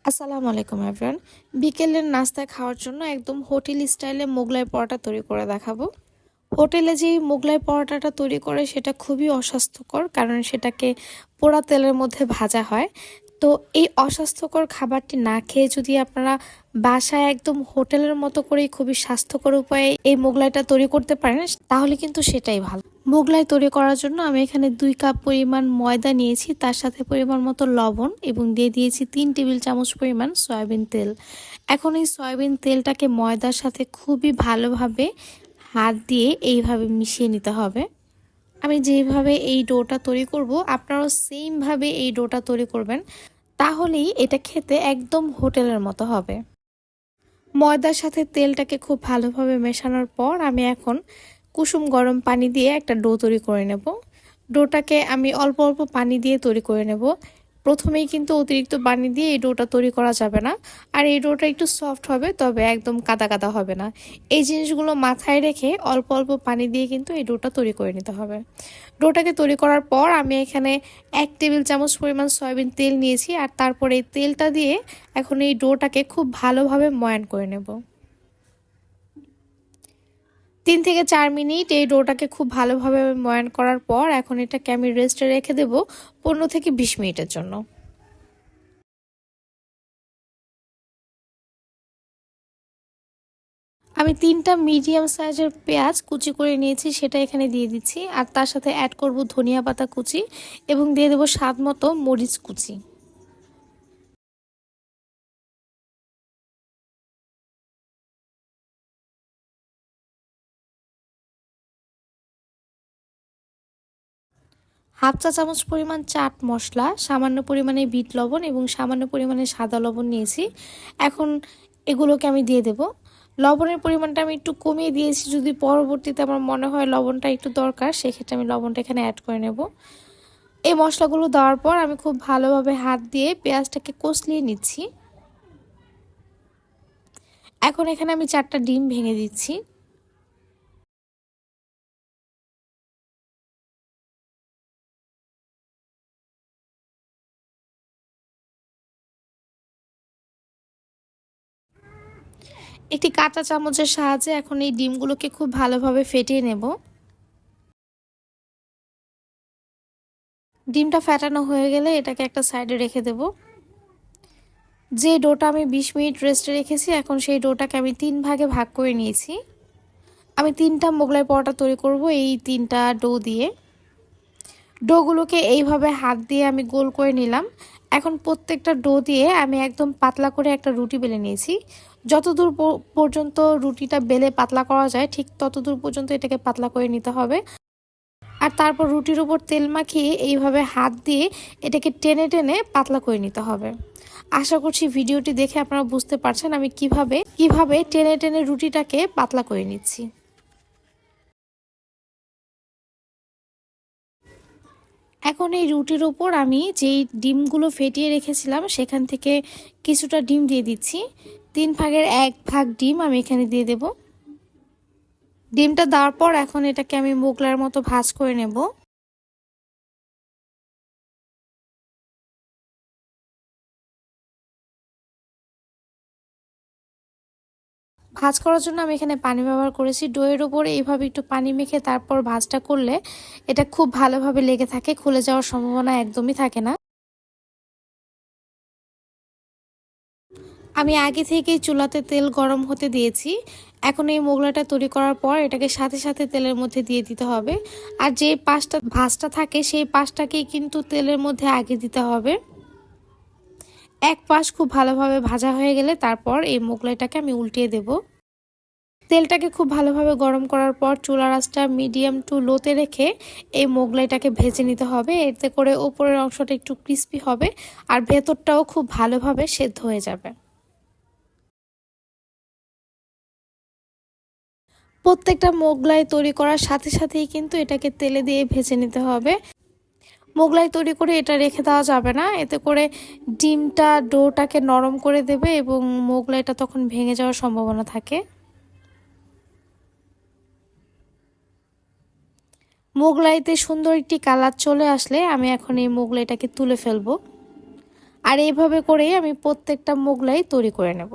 আসসালামু আলাইকুম এভরিওয়ান। বিকেলের নাস্তায় খাওয়ার জন্য একদম হোটেল স্টাইলে মোগলাই পরোটা তৈরি করে দেখাবো। হোটেলে যেই মোগলাই পরোটাটা তৈরি করে সেটা খুবই অস্বাস্থ্যকর, কারণ সেটাকে পোড়া তেলের মধ্যে ভাজা হয়। তো এই অস্বাস্থ্যকর খাবারটি না খেয়ে যদি আপনারা বাসায় একদম হোটেলের মতো করেই খুবই স্বাস্থ্যকর উপায়ে এই মোগলাইটা তৈরি করতে পারেন, তাহলে কিন্তু সেটাই ভালো। মোগলাই তৈরি করার জন্য আমি এখানে 2 কাপ পরিমাণ ময়দা নিয়েছি, তার সাথে পরিমাণ মতো লবণ এবং দিয়ে দিয়েছি 3 টেবিল চামচ পরিমাণ সয়াবিন তেল। এখন এই সয়াবিন তেলটাকে ময়দার সাথে খুবই ভালোভাবে হাত দিয়ে এইভাবে মিশিয়ে নিতে হবে। আমি যেইভাবে এই ডোটা তৈরি করব, আপনারাও সেমভাবে এই ডোটা তৈরি করবেন, তাহলেই এটা খেতে একদম হোটেলের মতো হবে। ময়দার সাথে তেলটাকে খুব ভালোভাবে মেশানোর পর আমি এখন কুসুম গরম পানি দিয়ে একটা ডো তৈরি করে নেব। ডোটাকে আমি অল্প অল্প পানি দিয়ে তৈরি করে নেব। প্রথমেই কিন্তু অতিরিক্ত পানি দিয়ে এই ডোটা তৈরি করা যাবে না। আর এই ডোটা একটু সফট হবে, তবে একদম কাদা কাদা হবে না। এই জিনিসগুলো মাথায় রেখে অল্প অল্প পানি দিয়ে কিন্তু এই ডোটা তৈরি করে নিতে হবে। ডোটাকে তৈরি করার পর আমি এখানে 1 টেবিল চামচ পরিমাণ সয়াবিন তেল নিয়েছি, আর তারপরে এই তেলটা দিয়ে এখন এই ডোটাকে খুব ভালোভাবে ময়ান করে নেব। 3 থেকে 4 মিনিট এই ডোটাকে খুব ভালোভাবে ময়ান করার পর এখন এটাকে আমি রেস্টে রেখে দেব 15 থেকে 20 মিনিটের জন্য। আমি 3টা মিডিয়াম সাইজের পেঁয়াজ কুচি করে নিয়েছি, সেটা এখানে দিয়ে দিচ্ছি। আর তার সাথে অ্যাড করব ধনিয়া পাতা কুচি এবং দিয়ে দেব স্বাদ মতো মরিচ কুচি। হাফ চা চামচ পরিমাণ চাট মশলা, সামান্য পরিমাণে বিট লবণ এবং সামান্য পরিমাণে সাদা লবণ নিয়েছি। এখন এগুলোকে আমি দিয়ে দেব। লবণের পরিমাণটা আমি একটু কমিয়ে দিয়েছি, যদি পরবর্তীতে আমার মনে হয় লবণটা একটু দরকার, সেক্ষেত্রে আমি লবণটা এখানে অ্যাড করে নেব। এই মশলাগুলো দেওয়ার পর আমি খুব ভালোভাবে হাত দিয়ে পেঁয়াজটাকে কষলিয়ে নিচ্ছি। এখন এখানে আমি 4টা ডিম ভেঙে দিচ্ছি। একটি কাঁটা চামচের সাহায্যে এখন এই ডিমগুলোকে খুব ভালোভাবে ফেটিয়ে নেব। ডিমটা ফেটানো হয়ে গেলে এটাকে একটা সাইডে রেখে দেব। যে ডোটা আমি 20 মিনিট রেস্টে রেখেছি, এখন সেই ডোটাকে আমি 3 ভাগে ভাগ করে নিয়েছি। আমি 3টা মোগলাই পরোটা তৈরি করব এই 3টা ডো দিয়ে। ডোগুলোকে এইভাবে হাত দিয়ে আমি গোল করে নিলাম। এখন প্রত্যেকটা ডো দিয়ে আমি একদম পাতলা করে একটা রুটি বেলে নিয়েছি। যতদূর পর্যন্ত রুটিটা বেলে পাতলা করা যায়, ঠিক ততদূর পর্যন্ত এটাকে পাতলা করে নিতে হবে। আর তারপর রুটির উপর তেল মাখিয়ে এইভাবে হাত দিয়ে এটাকে টেনে টেনে পাতলা করে নিতে হবে। আশা করছি ভিডিওটি দেখে আপনারা বুঝতে পারছেন আমি কিভাবে টেনে টেনে রুটিটাকে পাতলা করে নিচ্ছি। এখন এই রুটির উপর আমি যেই ডিমগুলো ফেটিয়ে রেখেছিলাম সেখান থেকে কিছুটা ডিম দিয়ে দিচ্ছি। 3 ভাগের 1 ভাগ ডিম আমি এখানে দিয়ে দেব। ডিমটা দেওয়ার পর এখন এটাকে আমি মোগলার মতো ভাজ করে নেব। ভাজ করার জন্য আমি এখানে পানি ব্যবহার করেছি। ডোয়ের উপরে এইভাবে একটু পানি মেখে তারপর ভাজটা করলে এটা খুব ভালোভাবে লেগে থাকে, খুলে যাওয়ার সম্ভাবনা একদমই থাকে না। আমি আগে থেকেই চুলাতে তেল গরম হতে দিয়েছি। এখন এই মোগলাইটা তৈরি করার পর এটাকে সাথে সাথে তেলের মধ্যে দিয়ে দিতে হবে। আর যে পাশটা ভাজটা থাকে সেই পাশটাকেই কিন্তু তেলের মধ্যে আগে দিতে হবে। এক পাশ খুব ভালোভাবে ভাজা হয়ে গেলে তারপর এই মোগলাইটাকে আমি উল্টিয়ে দেব। তেলটাকে খুব ভালোভাবে গরম করার পর চুলার আঁচটা মিডিয়াম টু লোতে রেখে এই মোগলাইটাকে ভেজে নিতে হবে। এতে করে উপরের অংশটা একটু ক্রিস্পি হবে আর ভেতরটাও খুব ভালোভাবে সেদ্ধ হয়ে যাবে। প্রত্যেকটা মোগলাই তৈরি করার সাথে সাথেই কিন্তু এটাকে তেলে দিয়ে ভেজে নিতে হবে। মোগলাই তৈরি করে এটা রেখে দেওয়া যাবে না, এতে করে ডিমটা ডোটাকে নরম করে দেবে এবং মোগলাইটা তখন ভেঙে যাওয়ার সম্ভাবনা থাকে। মোগলাইতে সুন্দর একটি কালার চলে আসলে আমি এখন এই মোগলাইটাকে তুলে ফেলবো। আর এইভাবে করেই আমি প্রত্যেকটা মোগলাই তৈরি করে নেব।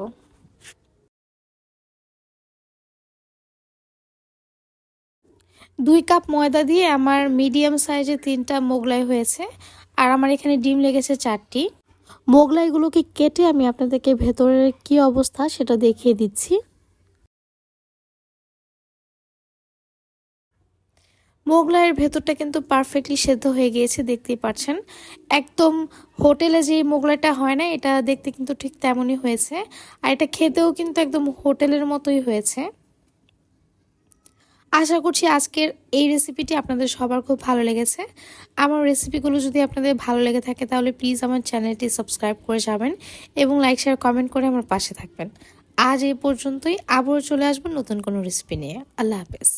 2 কাপ ময়দা দিয়ে আমার মিডিয়াম সাইজের 3টা মোগলাই হয়েছে। আর আমার এখানে ডিম লেগেছে 4টি। মোগলাইগুলোকে কেটে আমি আপনাদেরকে ভেতরের কি অবস্থা সেটা দেখিয়ে দিচ্ছি। মোগলাইয়ের ভেতরটা কিন্তু পারফেক্টলি সেদ্ধ হয়ে গিয়েছে, দেখতেই পাচ্ছেন। একদম হোটেলে যে মোগলাইটা হয় না, এটা দেখতে কিন্তু ঠিক তেমনই হয়েছে। আর এটা খেতেও কিন্তু একদম হোটেলের মতোই হয়েছে। আশা করছি আজকের এই রেসিপিটি আপনাদের সবার খুব ভালো লেগেছে। আমার রেসিপিগুলো যদি আপনাদের ভালো লেগে থাকে তাহলে প্লিজ আমার চ্যানেলটি সাবস্ক্রাইব করে যাবেন এবং লাইক শেয়ার কমেন্ট করে আমার পাশে থাকবেন। আজ এই পর্যন্তই, আবারও চলে আসবো নতুন কোনো রেসিপি নিয়ে। আল্লাহ হাফেজ।